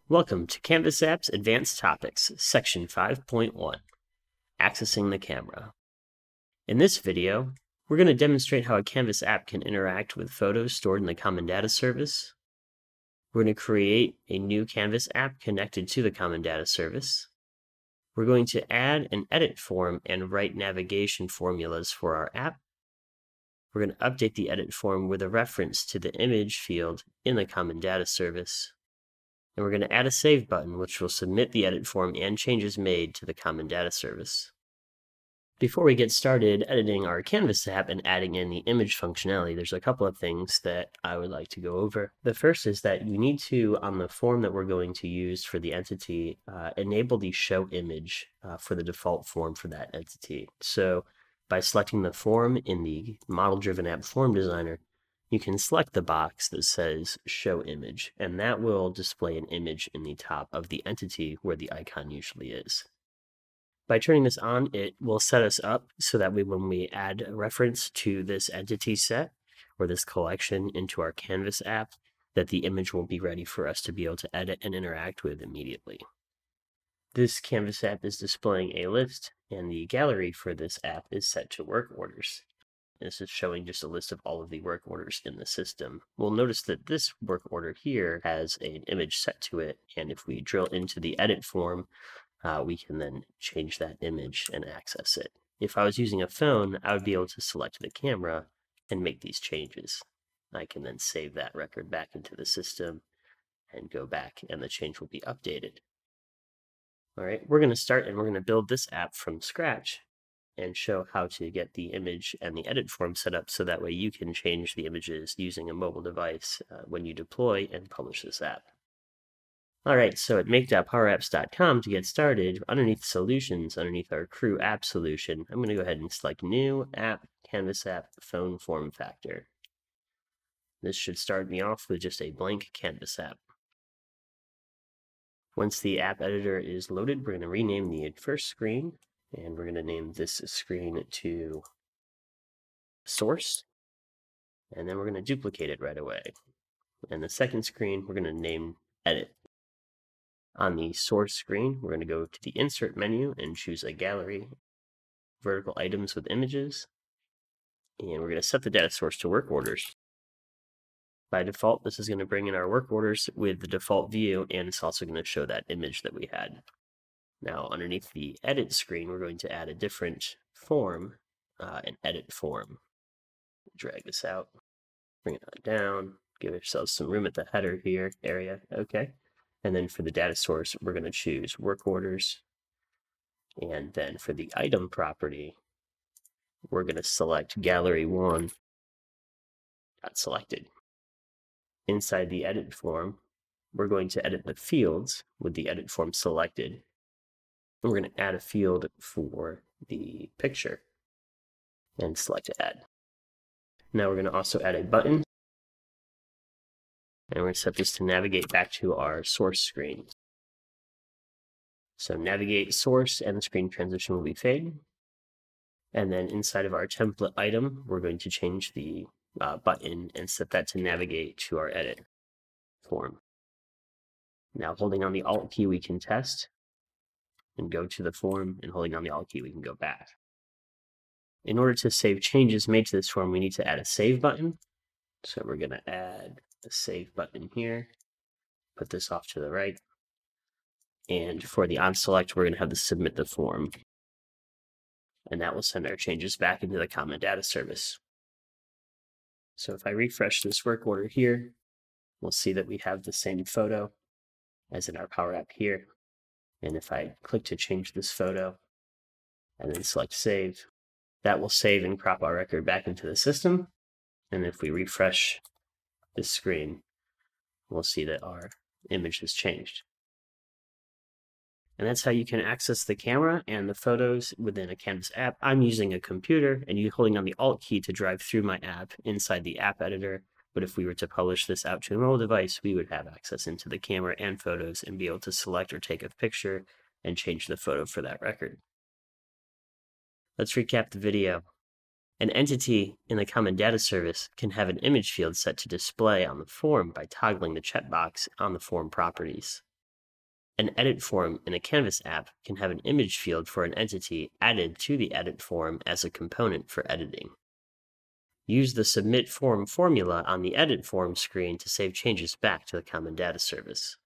Welcome to Canvas App's Advanced Topics, Section 5.1, Accessing the Camera. In this video, we're going to demonstrate how a Canvas app can interact with photos stored in the Common Data Service. We're going to create a new Canvas app connected to the Common Data Service. We're going to add an edit form and write navigation formulas for our app. We're going to update the edit form with a reference to the image field in the Common Data Service. And we're going to add a Save button, which will submit the edit form and changes made to the Common Data Service. Before we get started editing our Canvas app and adding in the image functionality, there's a couple of things that I would like to go over. The first is that you need to, on the form that we're going to use for the entity, enable the Show Image for the default form for that entity. So by selecting the form in the Model-Driven App Form Designer, you can select the box that says Show Image, and that will display an image in the top of the entity where the icon usually is. By turning this on, it will set us up so that when we add a reference to this entity set or this collection into our Canvas app, that the image will be ready for us to be able to edit and interact with immediately. This Canvas app is displaying a list, and the gallery for this app is set to work orders. This is showing just a list of all of the work orders in the system. We'll notice that this work order here has an image set to it, and if we drill into the edit form, we can then change that image and access it. If I was using a phone, I would be able to select the camera and make these changes. I can then save that record back into the system and go back, and the change will be updated. All right, we're going to start and we're going to build this app from scratch and show how to get the image and the edit form set up so that way you can change the images using a mobile device when you deploy and publish this app. All right, so at make.powerapps.com to get started, underneath Solutions, underneath our Crew App solution, I'm going to go ahead and select New App, Canvas App, Phone Form Factor. This should start me off with just a blank Canvas app. Once the app editor is loaded, we're going to rename the first screen, and we're going to name this screen to Source, and then we're going to duplicate it right away. And the second screen, we're going to name Edit. On the Source screen, we're going to go to the Insert menu and choose a gallery, vertical items with images, and we're going to set the data source to work orders. By default, this is going to bring in our work orders with the default view, and it's also going to show that image that we had. Now, underneath the Edit screen, we're going to add a different form, an Edit form. Drag this out, bring it on down, give ourselves some room at the header here, area, okay. And then for the data source, we're going to choose work orders. And then for the item property, we're going to select gallery 1, got selected. Inside the edit form, we're going to edit the fields with the edit form selected. And we're going to add a field for the picture and select Add. Now we're going to also add a button. And we're going to set this to navigate back to our source screen. So navigate source and the screen transition will be fade. And then inside of our template item, we're going to change the button and set that to navigate to our edit form. Now holding on the Alt key, we can test and go to the form, and holding on the Alt key, we can go back. In order to save changes made to this form, we need to add a Save button. So we're going to add the Save button here, put this off to the right, and for the onSelect, we're going to have the Submit the Form, and that will send our changes back into the Common Data Service. So if I refresh this work order here, we'll see that we have the same photo as in our Power App here, and if I click to change this photo and then select Save, that will save and crop our record back into the system, and if we refresh this screen, we'll see that our image has changed. And that's how you can access the camera and the photos within a Canvas app. I'm using a computer, and you're holding on the Alt key to drive through my app inside the app editor. But if we were to publish this out to a mobile device, we would have access into the camera and photos and be able to select or take a picture and change the photo for that record. Let's recap the video. An entity in the Common Data Service can have an image field set to display on the form by toggling the checkbox on the form properties. An edit form in a Canvas app can have an image field for an entity added to the edit form as a component for editing. Use the Submit Form formula on the Edit Form screen to save changes back to the Common Data Service.